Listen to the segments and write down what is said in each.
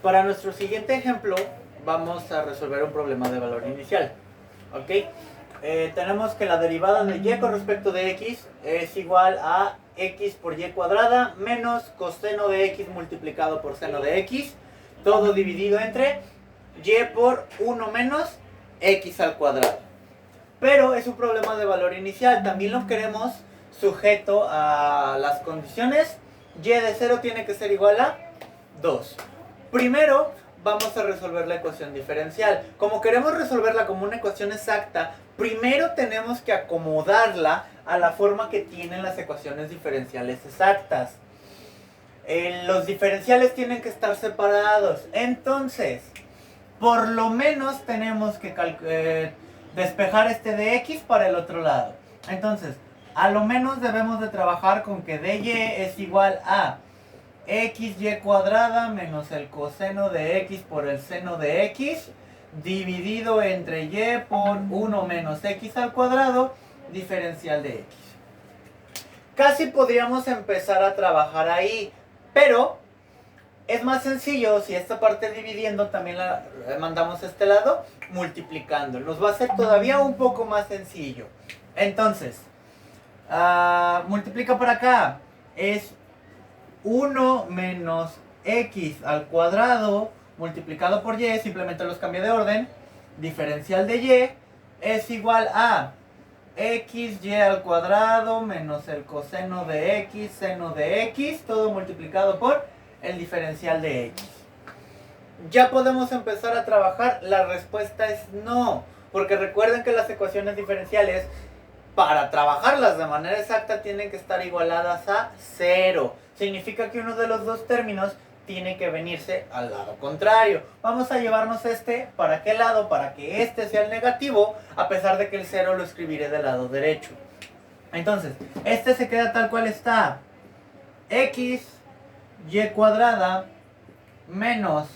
Para nuestro siguiente ejemplo, vamos a resolver un problema de valor inicial. ¿Ok? Tenemos que la derivada de y con respecto de x es igual a x por y cuadrada menos coseno de x multiplicado por seno de x, todo dividido entre y por 1 menos x al cuadrado. Pero es un problema de valor inicial, también lo queremos sujeto a las condiciones. Y de 0 tiene que ser igual a 2. Primero vamos a resolver la ecuación diferencial. Como queremos resolverla como una ecuación exacta, primero tenemos que acomodarla a la forma que tienen las ecuaciones diferenciales exactas. Los diferenciales tienen que estar separados. Entonces, por lo menos tenemos que despejar este de x para el otro lado. Entonces, a lo menos debemos de trabajar con que dy es igual a xy cuadrada menos el coseno de x por el seno de x dividido entre y por 1 menos x al cuadrado diferencial de x. Casi podríamos empezar a trabajar ahí, pero es más sencillo si esta parte dividiendo también la mandamos a este lado multiplicando. Nos va a ser todavía un poco más sencillo. Entonces, multiplica por acá. Es 1 menos x al cuadrado multiplicado por y, simplemente los cambia de orden. Diferencial de y es igual a xy al cuadrado menos el coseno de x, seno de x, todo multiplicado por el diferencial de x. ¿Ya podemos empezar a trabajar? La respuesta es no, porque recuerden que las ecuaciones diferenciales, para trabajarlas de manera exacta, tienen que estar igualadas a 0. Significa que uno de los dos términos tiene que venirse al lado contrario. Vamos a llevarnos este para qué lado, para que este sea el negativo, a pesar de que el 0 lo escribiré del lado derecho. Entonces, este se queda tal cual está. X y cuadrada menos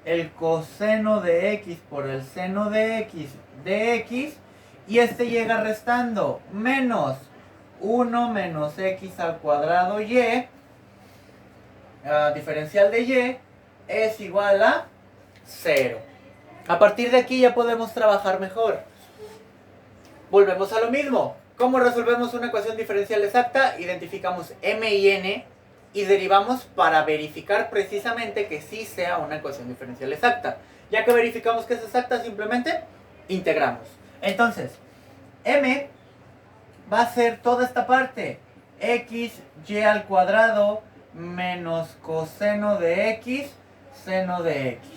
el coseno de x por el seno de x, y este llega restando menos 1 menos x al cuadrado y, diferencial de y es igual a 0. A partir de aquí ya podemos trabajar mejor. Volvemos a lo mismo. ¿Cómo resolvemos una ecuación diferencial exacta? Identificamos m y n y derivamos para verificar precisamente que sí sea una ecuación diferencial exacta. Ya que verificamos que es exacta, simplemente integramos. Entonces, m va a ser toda esta parte, x y al cuadrado menos coseno de x, seno de x.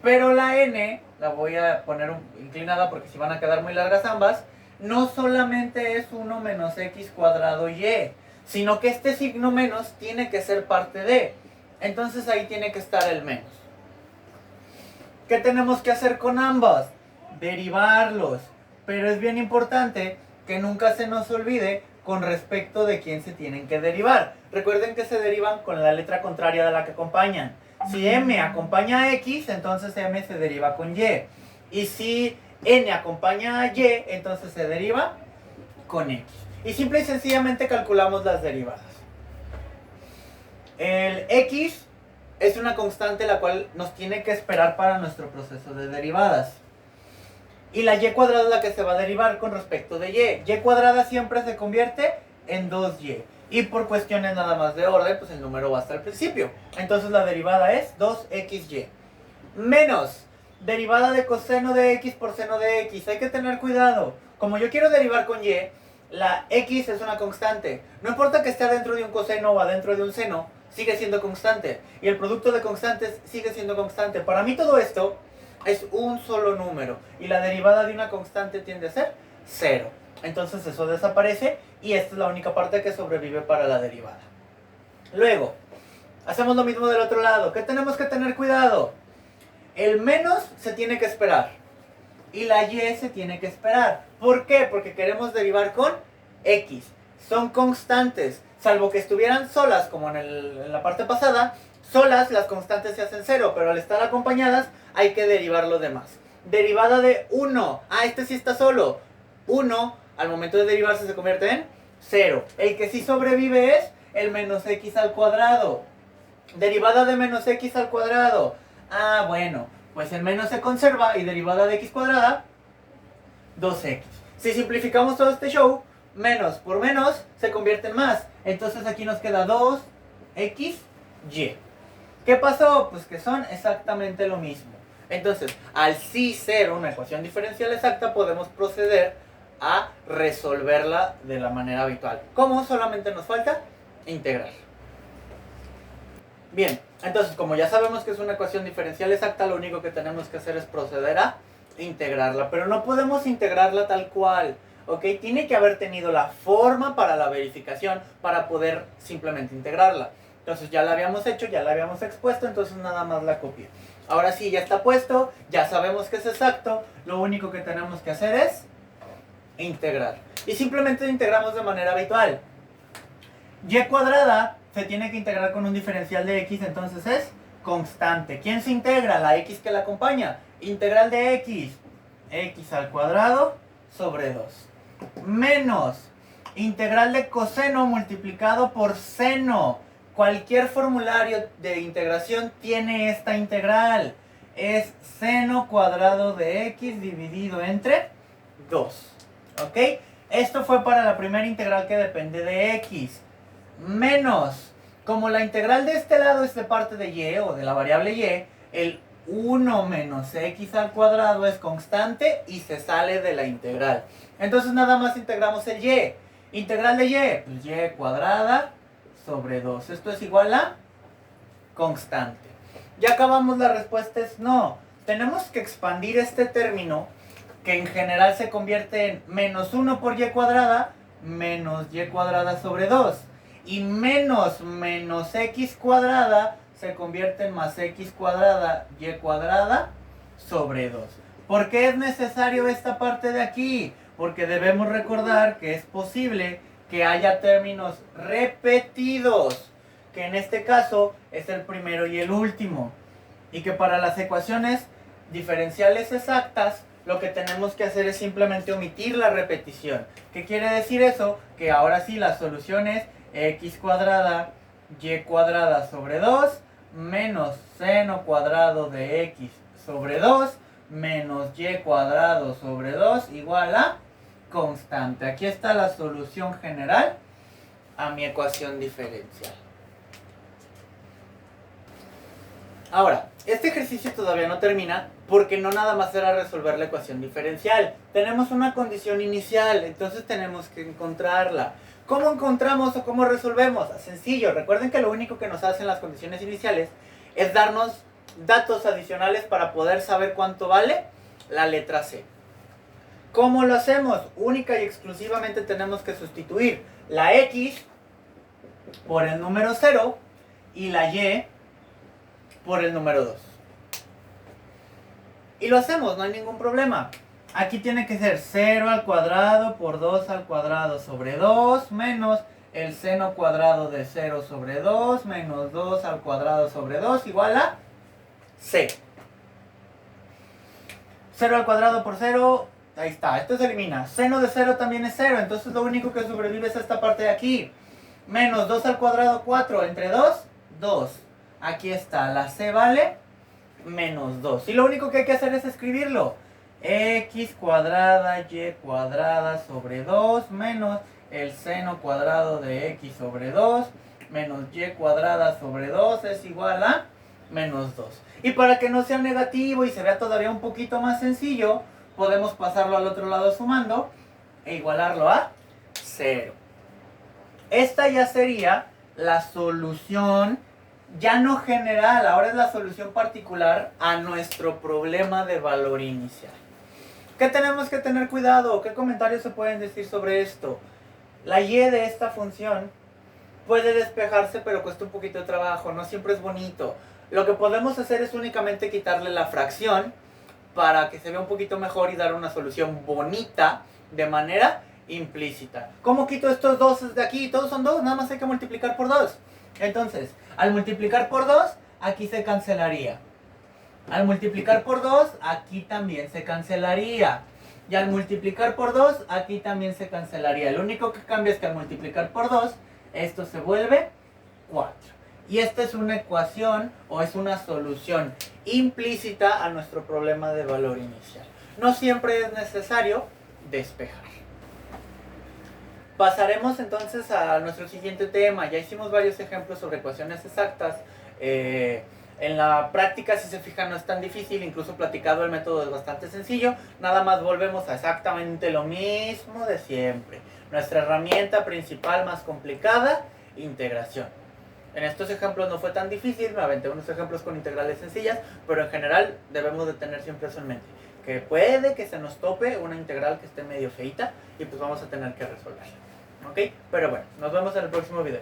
Pero la n, la voy a poner inclinada porque si van a quedar muy largas ambas, no solamente es 1 menos x cuadrado y, sino que este signo menos tiene que ser parte de. Entonces ahí tiene que estar el menos. ¿Qué tenemos que hacer con ambas? Derivarlos. Pero es bien importante que nunca se nos olvide con respecto de quién se tienen que derivar. Recuerden que se derivan con la letra contraria de la que acompañan. Si m acompaña a x, entonces m se deriva con y. Y si n acompaña a y, entonces se deriva con x. Y simple y sencillamente calculamos las derivadas. El x es una constante la cual nos tiene que esperar para nuestro proceso de derivadas. Y la y cuadrada es la que se va a derivar con respecto de y. Y cuadrada siempre se convierte en 2y. Y por cuestiones nada más de orden, pues el número va hasta el principio. Entonces la derivada es 2xy. Menos derivada de coseno de x por seno de x. Hay que tener cuidado. Como yo quiero derivar con y, la x es una constante. No importa que esté adentro de un coseno o adentro de un seno, sigue siendo constante. Y el producto de constantes sigue siendo constante. Para mí todo esto es un solo número. Y la derivada de una constante tiende a ser 0. Entonces eso desaparece y esta es la única parte que sobrevive para la derivada. Luego, hacemos lo mismo del otro lado. ¿Qué tenemos que tener cuidado? El menos se tiene que esperar y la y se tiene que esperar. ¿Por qué? Porque queremos derivar con x. Son constantes, salvo que estuvieran solas, como en la parte pasada. Solas las constantes se hacen 0, pero al estar acompañadas hay que derivar lo demás. Derivada de 1. Este sí está solo. 1 al momento de derivarse se convierte en 0. El que sí sobrevive es el menos x al cuadrado. Derivada de menos x al cuadrado. Ah, bueno, pues el menos se conserva y derivada de x cuadrada, 2x. Si simplificamos todo este show, menos por menos se convierte en más. Entonces aquí nos queda 2xy. ¿Qué pasó? Pues que son exactamente lo mismo. Entonces, al sí ser una ecuación diferencial exacta, podemos proceder a resolverla de la manera habitual. ¿Cómo? Solamente nos falta integrar. Bien, entonces como ya sabemos que es una ecuación diferencial exacta, lo único que tenemos que hacer es proceder a integrarla. Pero no podemos integrarla tal cual, ¿ok? Tiene que haber tenido la forma para la verificación para poder simplemente integrarla. Entonces ya la habíamos hecho, ya la habíamos expuesto, entonces nada más la copié. Ahora sí, ya está puesto, ya sabemos que es exacto, lo único que tenemos que hacer es integrar. Y simplemente integramos de manera habitual. Y cuadrada se tiene que integrar con un diferencial de x, entonces es constante. ¿Quién se integra? La x que la acompaña. Integral de x al cuadrado sobre 2. Menos integral de coseno multiplicado por seno. Cualquier formulario de integración tiene esta integral. Es seno cuadrado de x dividido entre 2. ¿Ok? Esto fue para la primera integral que depende de x. Menos, como la integral de este lado es de parte de y o de la variable y, el 1 menos x al cuadrado es constante y se sale de la integral. Entonces nada más integramos el y. Integral de y, pues y cuadrada sobre 2. Esto es igual a constante. Ya acabamos, la respuesta es no. Tenemos que expandir este término, que en general se convierte en menos 1 por y cuadrada, menos y cuadrada sobre 2. Y menos x cuadrada se convierte en más x cuadrada y cuadrada sobre 2. ¿Por qué es necesario esta parte de aquí? Porque debemos recordar que es posible que haya términos repetidos, que en este caso es el primero y el último. Y que para las ecuaciones diferenciales exactas, lo que tenemos que hacer es simplemente omitir la repetición. ¿Qué quiere decir eso? Que ahora sí la solución es x cuadrada y cuadrada sobre 2 menos seno cuadrado de x sobre 2 menos y cuadrado sobre 2 igual a constante. Aquí está la solución general a mi ecuación diferencial. Ahora, este ejercicio todavía no termina porque no nada más era resolver la ecuación diferencial. Tenemos una condición inicial, entonces tenemos que encontrarla. ¿Cómo encontramos o cómo resolvemos? Sencillo, recuerden que lo único que nos hacen las condiciones iniciales es darnos datos adicionales para poder saber cuánto vale la letra C. ¿Cómo lo hacemos? Única y exclusivamente tenemos que sustituir la x por el número 0 y la y por el número 2. Y lo hacemos, no hay ningún problema. Aquí tiene que ser 0 al cuadrado por 2 al cuadrado sobre 2 menos el seno cuadrado de 0 sobre 2 menos 2 al cuadrado sobre 2 igual a C. 0 al cuadrado por 0, ahí está, esto se elimina. Seno de 0 también es 0, entonces lo único que sobrevive es esta parte de aquí. Menos 2 al cuadrado 4, entre 2, 2. Aquí está, la C vale menos 2. Y lo único que hay que hacer es escribirlo. X cuadrada y cuadrada sobre 2 menos el seno cuadrado de x sobre 2 menos y cuadrada sobre 2 es igual a menos 2. Y para que no sea negativo y se vea todavía un poquito más sencillo, podemos pasarlo al otro lado sumando e igualarlo a 0. Esta ya sería la solución, ya no general, ahora es la solución particular a nuestro problema de valor inicial. ¿Qué tenemos que tener cuidado? ¿Qué comentarios se pueden decir sobre esto? La y de esta función puede despejarse, pero cuesta un poquito de trabajo, no siempre es bonito. Lo que podemos hacer es únicamente quitarle la fracción para que se vea un poquito mejor y dar una solución bonita de manera implícita. ¿Cómo quito estos dos de aquí? Todos son 2, nada más hay que multiplicar por 2. Entonces, al multiplicar por 2, aquí se cancelaría. Al multiplicar por 2, aquí también se cancelaría. Y al multiplicar por 2, aquí también se cancelaría. Lo único que cambia es que al multiplicar por 2, esto se vuelve 4. Y esta es una ecuación o es una solución implícita a nuestro problema de valor inicial. No siempre es necesario despejar. Pasaremos entonces a nuestro siguiente tema. Ya hicimos varios ejemplos sobre ecuaciones exactas. En la práctica, si se fijan, no es tan difícil. Incluso platicado, el método es bastante sencillo. Nada más volvemos a exactamente lo mismo de siempre. Nuestra herramienta principal más complicada, integración. En estos ejemplos no fue tan difícil. Me aventé unos ejemplos con integrales sencillas. Pero en general debemos de tener siempre eso en mente. Que puede que se nos tope una integral que esté medio feita. Y pues vamos a tener que resolverla. ¿Ok? Pero bueno, nos vemos en el próximo video.